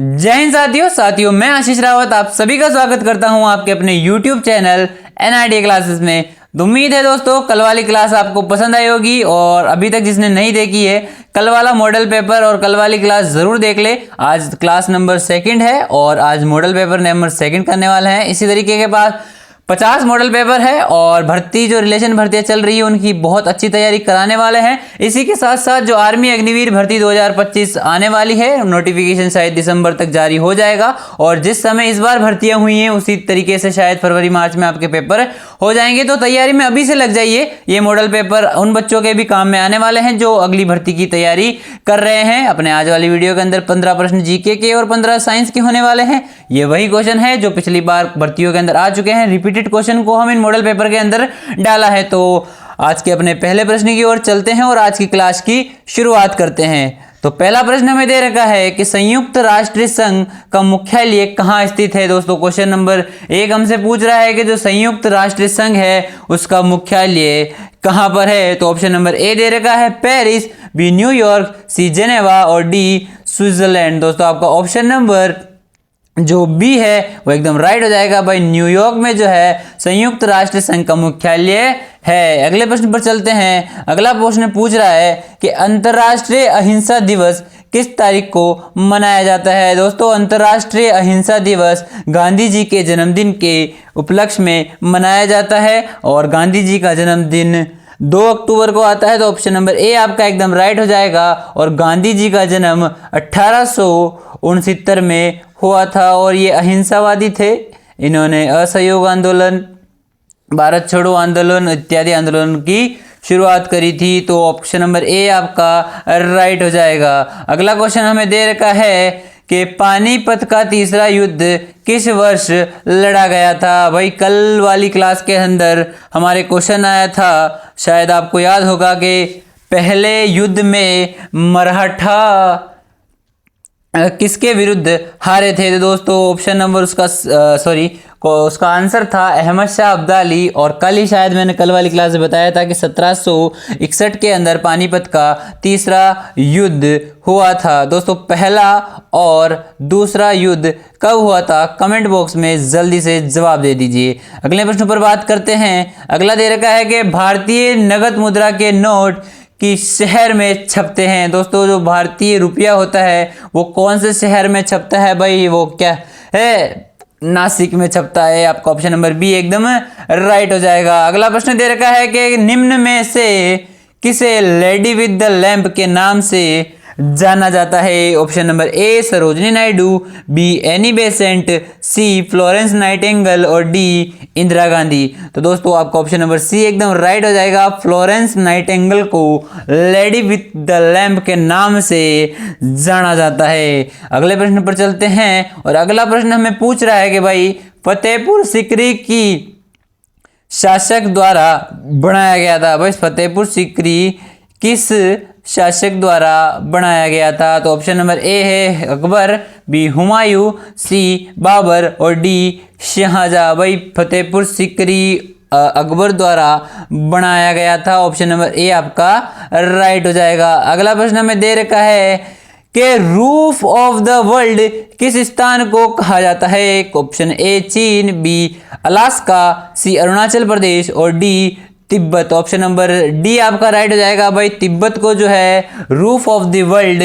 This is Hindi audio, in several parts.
जय हिंद साथियों मैं आशीष रावत आप सभी का स्वागत करता हूं आपके अपने YouTube चैनल NIDA क्लासेस में। तो उम्मीद है दोस्तों कल वाली क्लास आपको पसंद आई होगी और अभी तक जिसने नहीं देखी है कल वाला मॉडल पेपर और कल वाली क्लास जरूर देख ले। आज क्लास नंबर 2 है और आज मॉडल पेपर नंबर 2 करने वाले हैं। इसी तरीके के पास 50 मॉडल पेपर है और भर्ती जो रिलेशन भर्तियां चल रही है उनकी बहुत अच्छी तैयारी कराने वाले हैं। इसी के साथ साथ जो आर्मी अग्निवीर भर्ती 2025 आने वाली है नोटिफिकेशन शायद दिसंबर तक जारी हो जाएगा और जिस समय इस बार भर्तियां हुई हैं उसी तरीके से शायद फरवरी मार्च में आपके पेपर हो जाएंगे। तो तैयारी में अभी से लग जाइए। ये मॉडल पेपर उन बच्चों के भी काम में आने वाले हैं जो अगली भर्ती की तैयारी कर रहे हैं। अपने आज वाली वीडियो के अंदर 15 प्रश्न जीके के और 15 साइंस के होने वाले हैं। ये वही क्वेश्चन है जो पिछली बार भर्तियों के अंदर आ चुके हैं। रिपीटेड क्वेश्चन को हम इन मॉडल पेपर के अंदर डाला है। तो आज के अपने पहले प्रश्न की ओर चलते हैं और आज की क्लास की शुरुआत करते हैं। तो पहला प्रश्न हमें दे रखा है कि संयुक्त राष्ट्र संघ का मुख्यालय कहाँ स्थित है। दोस्तों क्वेश्चन नंबर 1 हमसे पूछ रहा है कि जो संयुक्त राष्ट्र संघ है उसका मुख्यालय कहाँ पर है। तो ऑप्शन नंबर ए दे रखा है Paris, B New York, C Geneva और डी स्विट्जरलैंड। दोस्तों आपका ऑप्शन नंबर जो बी है वो एकदम राइट हो जाएगा भाई। न्यूयॉर्क में जो है संयुक्त राष्ट्र संघ का मुख्यालय है। अगले प्रश्न पर चलते हैं। अगला प्रश्न पूछ रहा है कि अंतर्राष्ट्रीय अहिंसा दिवस किस तारीख को मनाया जाता है। दोस्तों अंतर्राष्ट्रीय अहिंसा दिवस गांधी जी के जन्मदिन के उपलक्ष्य में मनाया जाता है और गांधी जी का जन्मदिन 2 अक्टूबर को आता है। तो ऑप्शन नंबर ए आपका एकदम राइट हो जाएगा और गांधी जी का जन्म 1869 में हुआ था और ये अहिंसावादी थे। इन्होंने असहयोग आंदोलन, भारत छोड़ो आंदोलन इत्यादि आंदोलन की शुरुआत करी थी। तो ऑप्शन नंबर ए आपका राइट हो जाएगा। अगला क्वेश्चन हमें दे रखा है कि पानीपत का तीसरा युद्ध किस वर्ष लड़ा गया था। भाई कल वाली क्लास के अंदर हमारे क्वेश्चन आया था, शायद आपको याद होगा कि पहले युद्ध में मराठा किसके विरुद्ध हारे थे। तो दोस्तों ऑप्शन नंबर उसका आंसर था अहमद शाह अब्दाली और कल ही शायद मैंने कल वाली क्लास में बताया था कि 1761 के अंदर पानीपत का तीसरा युद्ध हुआ था। दोस्तों पहला और दूसरा युद्ध कब हुआ था कमेंट बॉक्स में जल्दी से जवाब दे दीजिए। अगले प्रश्न पर बात करते हैं। अगला दे रखा है कि भारतीय नगद मुद्रा के नोट किस शहर में छपते हैं। दोस्तों जो भारतीय रुपया होता है वो कौन से शहर में छपता है भाई, वो क्या है, नासिक में छपता है। आपका ऑप्शन नंबर बी एकदम राइट हो जाएगा। अगला प्रश्न दे रखा है कि निम्न में से किसे लेडी विद द लैंप के नाम से जाना जाता है। Option number A Sarojini Naidu, B Annie Besant, C Florence Nightingale और डी इंदिरा गांधी। तो दोस्तों आपका ऑप्शन नंबर सी एकदम राइट हो जाएगा। फ्लोरेंस नाइटिंगेल को लेडी विथ द लैंप के नाम से जाना जाता है। अगले प्रश्न पर चलते हैं और अगला प्रश्न हमें पूछ रहा है कि भाई फतेहपुर सीकरी की शासक द्वारा बनाया गया था। भाई फतेहपुर सीकरी किस शासक द्वारा बनाया गया था। तो ऑप्शन नंबर ए है अकबर, बी हुमायूं, सी बाबर और डी शाहजहां। भाई फतेहपुर सीकरी अकबर द्वारा बनाया गया था। ऑप्शन नंबर ए आपका राइट हो जाएगा। अगला प्रश्न हमें दे रखा है कि रूफ ऑफ द वर्ल्ड किस स्थान को कहा जाता है। ऑप्शन ए चीन, बी अलास्का, सी अरुणाचल प्रदेश और D Tibet. Option number D आपका राइट हो जाएगा। भाई तिब्बत को जो है रूफ ऑफ द वर्ल्ड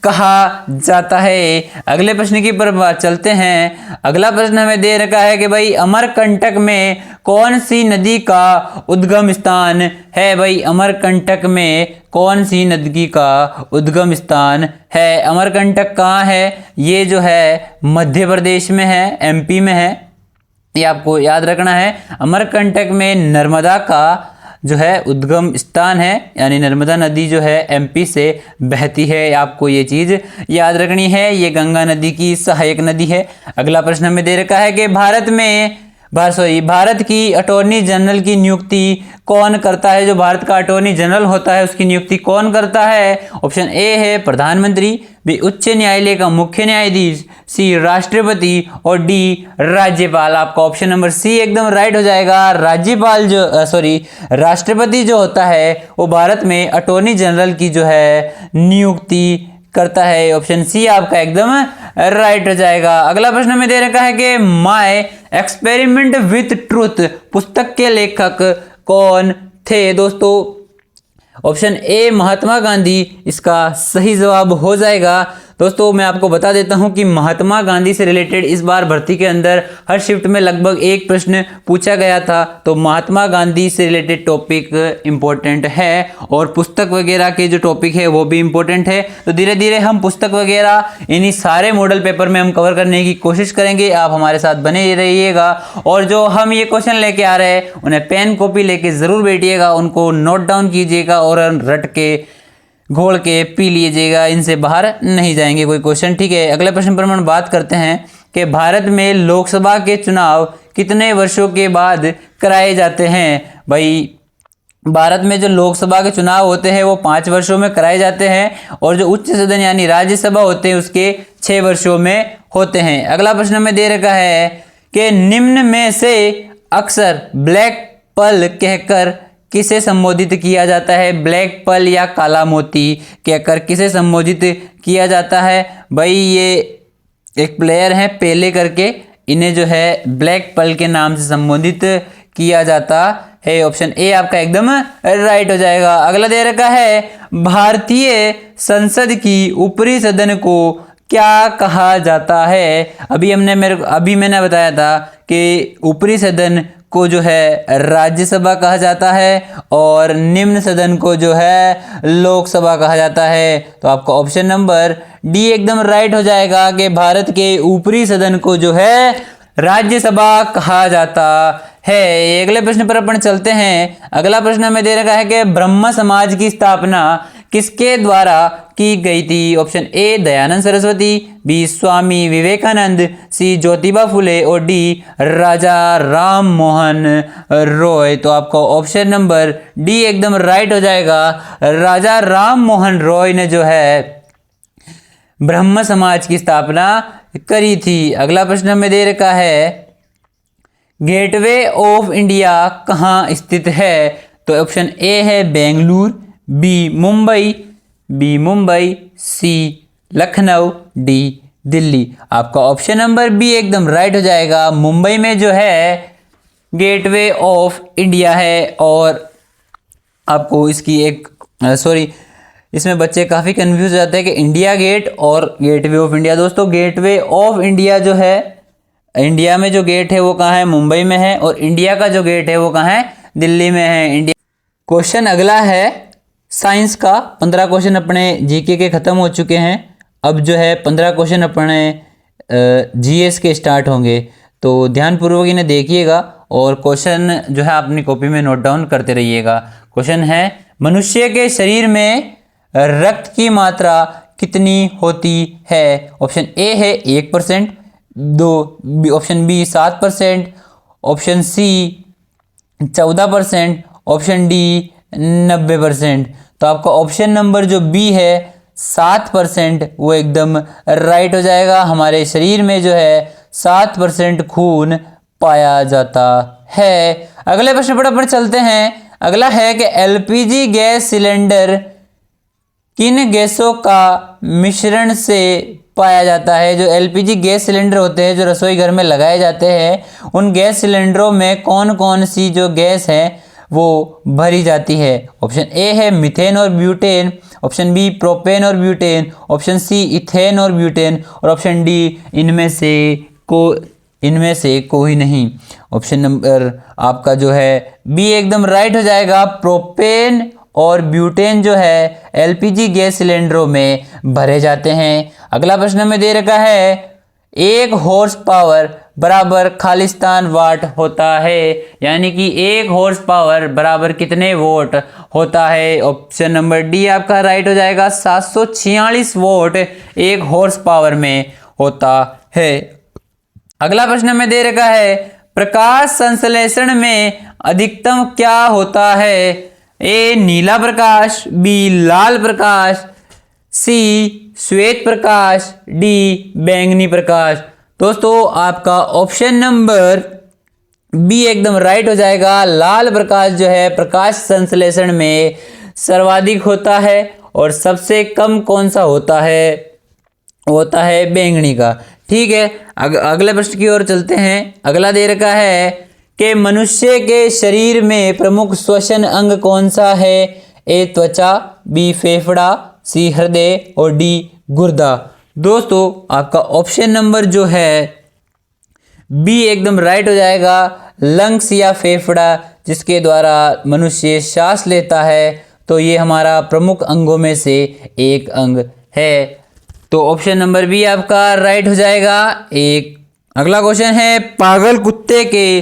कहा जाता है। अगले प्रश्न की पर चलते हैं। अगला प्रश्न हमें दे रखा है कि भाई अमरकंटक में कौन सी नदी का उद्गम स्थान है। भाई अमरकंटक में कौन सी नदी का उद्गम स्थान है। अमरकंटक कहाँ है, ये जो है मध्य प्रदेश में है, MP में है, ये आपको याद रखना है। अमरकंटक में नर्मदा का जो है उद्गम स्थान है, यानी नर्मदा नदी जो है MP से बहती है। आपको ये चीज़ याद रखनी है। ये गंगा नदी की सहायक नदी है। अगला प्रश्न हमें दे रखा है कि भारत की अटॉर्नी जनरल की नियुक्ति कौन करता है। जो भारत का अटॉर्नी जनरल होता है उसकी नियुक्ति कौन करता है। ऑप्शन ए है प्रधानमंत्री, बी उच्च न्यायालय का मुख्य न्यायाधीश, सी राष्ट्रपति और डी राज्यपाल। आपका ऑप्शन नंबर सी एकदम राइट हो जाएगा। राष्ट्रपति जो होता है वो भारत में अटॉर्नी जनरल की जो है नियुक्ति करता है। ऑप्शन सी आपका एकदम राइट हो जाएगा। अगला प्रश्न में दे रखा है कि माय एक्सपेरिमेंट विथ ट्रूथ पुस्तक के लेखक कौन थे। दोस्तों ऑप्शन ए महात्मा गांधी इसका सही जवाब हो जाएगा। दोस्तों मैं आपको बता देता हूं कि महात्मा गांधी से रिलेटेड इस बार भर्ती के अंदर हर शिफ्ट में लगभग एक प्रश्न पूछा गया था, तो महात्मा गांधी से रिलेटेड टॉपिक इम्पोर्टेंट है और पुस्तक वगैरह के जो टॉपिक है वो भी इम्पोर्टेंट है। तो धीरे धीरे हम पुस्तक वगैरह इन्हीं सारे मॉडल पेपर में हम कवर करने की कोशिश करेंगे। आप हमारे साथ बने रहिएगा और जो हम ये क्वेश्चन लेके आ रहे हैं उन्हें पेन कॉपी लेके ज़रूर बैठिएगा, उनको नोट डाउन कीजिएगा और रट के घोल के पी लीजिएगा, इनसे बाहर नहीं जाएंगे कोई क्वेश्चन। ठीक है, अगले प्रश्न पर हम बात करते हैं कि भारत में लोकसभा के चुनाव कितने वर्षों के बाद कराए जाते हैं। भाई भारत में जो लोकसभा के चुनाव होते हैं वो 5 वर्षों में कराए जाते हैं और जो उच्च सदन यानी राज्यसभा होते हैं उसके 6 वर्षों में होते हैं। अगला प्रश्न में दे रखा है कि निम्न में से अक्सर ब्लैक पर्ल कहकर किसे संबोधित किया जाता है। ब्लैक पर्ल या काला मोती कहकर किसे संबोधित किया जाता है। भाई ये एक प्लेयर हैं पेले करके, इन्हें जो है ब्लैक पर्ल के नाम से संबोधित किया जाता है। ऑप्शन ए आपका एकदम राइट हो जाएगा। अगला दे रखा है भारतीय संसद की ऊपरी सदन को क्या कहा जाता है। अभी मैंने बताया था कि ऊपरी सदन को जो है राज्यसभा कहा जाता है और निम्न सदन को जो है लोकसभा कहा जाता है। तो आपका ऑप्शन नंबर डी एकदम राइट हो जाएगा कि भारत के ऊपरी सदन को जो है राज्यसभा कहा जाता है। अगले प्रश्न पर अपन चलते हैं। अगला प्रश्न हमें दे रखा है कि ब्रह्म समाज की स्थापना किसके द्वारा की गई थी। Option A Dayanand Saraswati, B Swami Vivekananda, C Jyotiba Phule और डी राजा राम मोहन रॉय। तो आपका ऑप्शन नंबर डी एकदम राइट हो जाएगा। राजा राम मोहन रॉय ने जो है ब्रह्म समाज की स्थापना करी थी। अगला प्रश्न हमें दे रखा है गेटवे ऑफ इंडिया कहाँ स्थित है। तो ऑप्शन ए है बेंगलुरु, बी मुंबई, सी लखनऊ, डी दिल्ली। आपका ऑप्शन नंबर बी एकदम राइट हो जाएगा। मुंबई में जो है गेटवे ऑफ इंडिया है और आपको इसकी इसमें बच्चे काफ़ी कंफ्यूज हो जाते हैं कि इंडिया गेट और गेटवे ऑफ इंडिया। दोस्तों गेटवे ऑफ इंडिया जो है इंडिया में जो गेट है वो कहाँ है, मुंबई में है, और इंडिया का जो गेट है वो कहाँ है, दिल्ली में है। इंडिया क्वेश्चन अगला है साइंस का। 15 क्वेश्चन अपने जीके के ख़त्म हो चुके हैं। अब जो है 15 क्वेश्चन अपने जीएस के स्टार्ट होंगे, तो ध्यानपूर्वक इन्हें देखिएगा और क्वेश्चन जो है अपनी कॉपी में नोट डाउन करते रहिएगा। क्वेश्चन है मनुष्य के शरीर में रक्त की मात्रा कितनी होती है। ऑप्शन ए है 1%, option B 7%, option C 14%, option D 90%। तो आपका ऑप्शन नंबर जो बी है 7% वो एकदम राइट हो जाएगा। हमारे शरीर में जो है 7% खून पाया जाता है। अगले प्रश्न पर चलते हैं। अगला है कि एलपीजी गैस सिलेंडर किन गैसों का मिश्रण से पाया जाता है। जो एलपीजी गैस सिलेंडर होते हैं जो रसोई घर में लगाए जाते हैं, उन गैस सिलेंडरों में कौन कौन सी जो गैस है वो भरी जाती है। ऑप्शन ए है मीथेन और ब्यूटेन, ऑप्शन बी प्रोपेन और ब्यूटेन, ऑप्शन सी इथेन और ब्यूटेन, और ऑप्शन डी इनमें से कोई नहीं। ऑप्शन नंबर आपका जो है बी एकदम राइट हो जाएगा। प्रोपेन और ब्यूटेन जो है एलपीजी गैस सिलेंडरों में भरे जाते हैं। अगला प्रश्न में दे रखा है 1 हॉर्स पावर बराबर खालिस्तान वाट होता है, यानी कि 1 हॉर्स पावर बराबर कितने वोट होता है। ऑप्शन नंबर डी आपका राइट हो जाएगा। 746 वोट 1 हॉर्स पावर में होता है। अगला प्रश्न में दे रखा है प्रकाश संश्लेषण में अधिकतम क्या होता है। ए नीला प्रकाश, बी लाल प्रकाश, सी श्वेत प्रकाश, डी बैंगनी प्रकाश। दोस्तों आपका ऑप्शन नंबर बी एकदम राइट हो जाएगा। लाल प्रकाश जो है प्रकाश संश्लेषण में सर्वाधिक होता है और सबसे कम कौन सा होता है बैंगनी का। ठीक है, अगले प्रश्न की ओर चलते हैं। अगला दे रखा है कि मनुष्य के शरीर में प्रमुख श्वसन अंग कौन सा है? ए त्वचा, बी फेफड़ा, सी हृदय और डी गुर्दा। दोस्तों आपका ऑप्शन नंबर जो है बी एकदम राइट हो जाएगा। लंग्स या फेफड़ा जिसके द्वारा मनुष्य सांस लेता है, तो ये हमारा प्रमुख अंगों में से एक अंग है। तो ऑप्शन नंबर बी आपका राइट हो जाएगा। अगला क्वेश्चन है, पागल कुत्ते के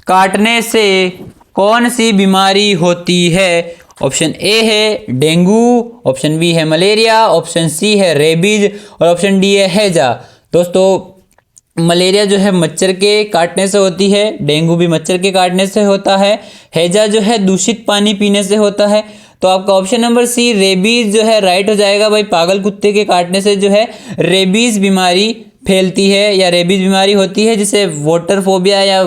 काटने से कौन सी बीमारी होती है? ऑप्शन ए है डेंगू, ऑप्शन बी है मलेरिया, ऑप्शन सी है रेबीज और ऑप्शन डी है हैजा। दोस्तों मलेरिया जो है मच्छर के काटने से होती है, डेंगू भी मच्छर के काटने से होता है, हैजा जो है दूषित पानी पीने से होता है। तो आपका ऑप्शन नंबर सी रेबीज जो है राइट हो जाएगा भाई। पागल कुत्ते के काटने से जो है रेबीज बीमारी फैलती है या रेबीज बीमारी होती है, जिसे वाटर फोबिया या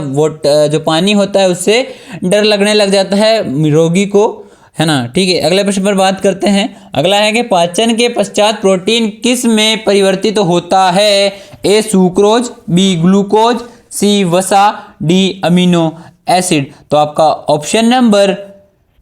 जो पानी होता है उससे डर लगने लग जाता है रोगी को, है ना। ठीक है, अगले प्रश्न पर बात करते हैं। अगला है कि पाचन के पश्चात प्रोटीन किस में परिवर्तित होता है? ए सुक्रोज, बी ग्लूकोज, सी वसा, डी अमीनो एसिड। तो आपका ऑप्शन नंबर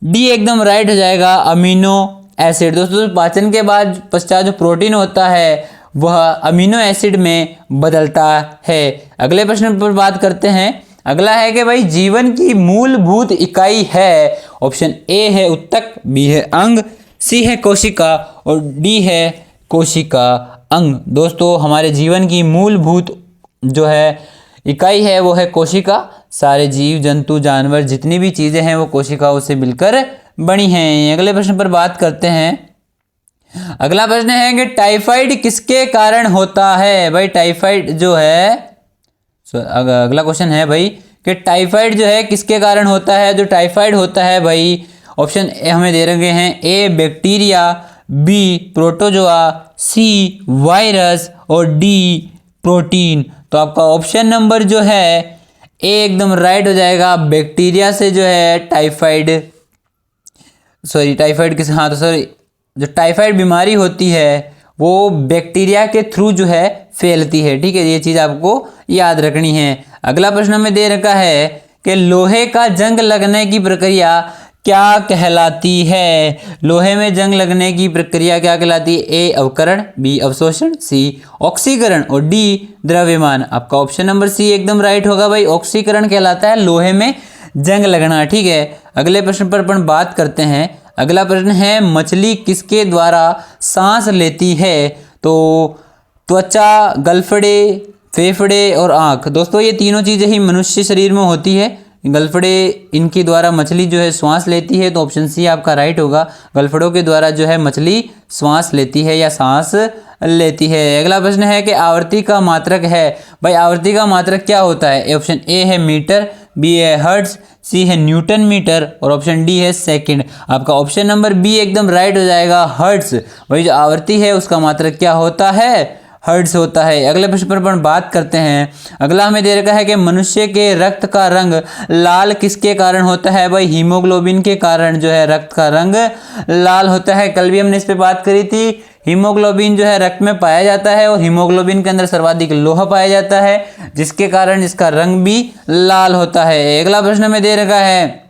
डी एकदम राइट हो जाएगा, अमीनो एसिड। दोस्तों पाचन के बाद पश्चात जो प्रोटीन होता है वह अमीनो एसिड में बदलता है। अगले प्रश्न पर बात करते हैं। अगला है कि भाई जीवन की मूलभूत इकाई है। ऑप्शन ए है उत्तक, बी है अंग, सी है कोशिका और डी है कोशिका अंग। दोस्तों हमारे जीवन की मूलभूत जो है इकाई है वो है कोशिका। सारे जीव जंतु जानवर जितनी भी चीज़ें हैं वो कोशिकाओं से मिलकर बनी हैं। अगले प्रश्न पर बात करते हैं। अगला प्रश्न है कि टाइफाइड किसके कारण होता है? भाई टाइफाइड जो है, अगला क्वेश्चन है भाई कि टाइफाइड जो है किसके कारण होता है? जो टाइफाइड होता है भाई, ऑप्शन ए हमें दे रखे हैं, A bacteria, B protozoa, C virus और डी प्रोटीन। तो आपका ऑप्शन नंबर जो है ए एकदम राइट हो जाएगा। बैक्टीरिया से जो है टाइफाइड किस, हाँ तो सॉरी, जो टाइफाइड बीमारी होती है वो बैक्टीरिया के थ्रू जो है फैलती है। ठीक है, ये चीज़ आपको याद रखनी है। अगला प्रश्न हमें दे रखा है कि लोहे का जंग लगने की प्रक्रिया क्या कहलाती है? लोहे में जंग लगने की प्रक्रिया क्या कहलाती है? ए अवकरण, बी अवशोषण, सी ऑक्सीकरण और डी द्रव्यमान। आपका ऑप्शन नंबर सी एकदम राइट होगा भाई। ऑक्सीकरण कहलाता है लोहे में जंग लगना। ठीक है, अगले प्रश्न पर अपन बात करते हैं। अगला प्रश्न है, मछली किसके द्वारा सांस लेती है? तो त्वचा, गलफड़े, फेफड़े और आँख। दोस्तों ये तीनों चीज़ें ही मनुष्य शरीर में होती है। गलफड़े इनके द्वारा मछली जो है श्वास लेती है, तो ऑप्शन सी आपका राइट होगा। गलफड़ों के द्वारा जो है मछली श्वास लेती है या सांस लेती है। अगला प्रश्न है कि आवर्ती का मात्रक है। भाई आवर्ती का मात्रक क्या होता है? ऑप्शन ए है मीटर, बी है हर्ट्ज, सी है न्यूटन मीटर और ऑप्शन डी है सेकंड। आपका ऑप्शन नंबर बी एकदम राइट हो जाएगा, हर्ट्ज। वही जो आवर्ती है उसका मात्रक क्या होता है? हर्ट्ज होता है। अगले प्रश्न पर अपन बात करते हैं। अगला हमें दे रखा है कि मनुष्य के रक्त का रंग लाल किसके कारण होता है? भाई हीमोग्लोबिन के कारण जो है रक्त का रंग लाल होता है। कल भी हमने इस पे बात करी थी। हीमोग्लोबिन जो है रक्त में पाया जाता है और हीमोग्लोबिन के अंदर सर्वाधिक लोहा पाया जाता है, जिसके कारण इसका रंग भी लाल होता है। अगला प्रश्न में दे रखा है,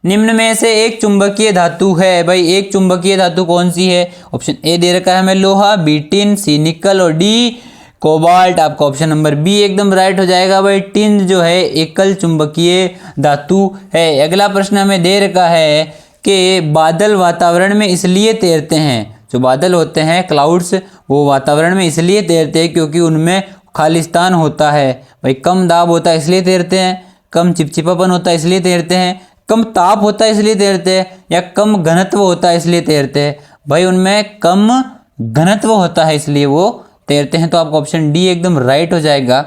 निम्न में से एक चुंबकीय धातु है। भाई एक चुंबकीय धातु कौन सी है? ऑप्शन ए दे रखा है हमें लोहा, बी टिन, सी निकल और डी कोबाल्ट। आपका ऑप्शन नंबर बी एकदम राइट हो जाएगा भाई। टिन जो है एकल चुंबकीय धातु है। अगला प्रश्न हमें दे रखा है कि बादल वातावरण में इसलिए तैरते हैं। जो बादल होते हैं क्लाउड्स, वो वातावरण में इसलिए तैरते हैं क्योंकि उनमें खालिस्तान होता है। भाई कम दाब होता है इसलिए तैरते हैं, कम चिपचिपापन होता है इसलिए तैरते हैं, कम ताप होता है इसलिए तैरते हैं, या कम घनत्व होता है इसलिए तैरते हैं। भाई उनमें कम घनत्व होता है इसलिए वो तैरते हैं। तो आपका ऑप्शन डी एकदम राइट हो जाएगा।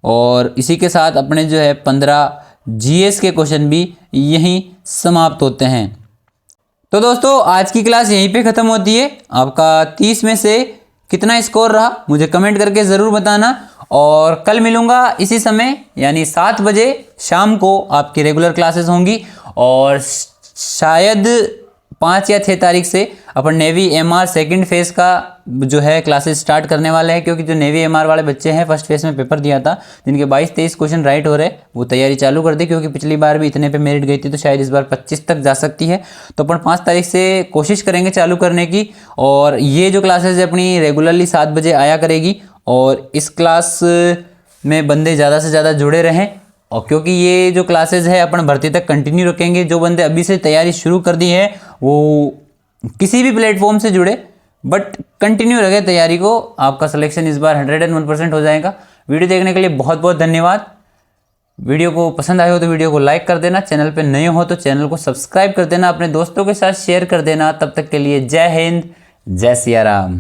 और इसी के साथ अपने जो है 15 जीएस के क्वेश्चन भी यहीं समाप्त होते हैं। तो दोस्तों आज की क्लास यहीं पे ख़त्म होती है। आपका 30 में से कितना स्कोर रहा मुझे कमेंट करके ज़रूर बताना। और कल मिलूँगा इसी समय यानी 7 बजे शाम को आपकी रेगुलर क्लासेस होंगी। और शायद 5 या 6 तारीख से अपन नेवी एमआर सेकंड फेज़ का जो है क्लासेस स्टार्ट करने वाले हैं, क्योंकि जो नेवी एमआर वाले बच्चे हैं फर्स्ट फेज़ में पेपर दिया था, जिनके 22-23 क्वेश्चन राइट हो रहे, वो तैयारी चालू कर दी, क्योंकि पिछली बार भी इतने पे मेरिट गई थी, तो शायद इस बार 25 तक जा सकती है। तो अपन 5 तारीख से कोशिश करेंगे चालू करने की, और ये जो क्लासेज है अपनी रेगुलरली 7 बजे आया करेगी, और इस क्लास में बंदे ज़्यादा से ज़्यादा जुड़े रहें, और क्योंकि ये जो क्लासेज है अपन भर्ती तक कंटिन्यू रखेंगे। जो बंदे अभी से तैयारी शुरू कर दी है वो किसी भी प्लेटफॉर्म से जुड़े, बट कंटिन्यू रखें तैयारी को, आपका सिलेक्शन इस बार 101% हो जाएगा। वीडियो देखने के लिए बहुत बहुत धन्यवाद। वीडियो को पसंद आए हो तो वीडियो को लाइक कर देना, चैनल पे नए हो तो चैनल को सब्सक्राइब कर देना, अपने दोस्तों के साथ शेयर कर देना। तब तक के लिए जय हिंद, जय सिया राम।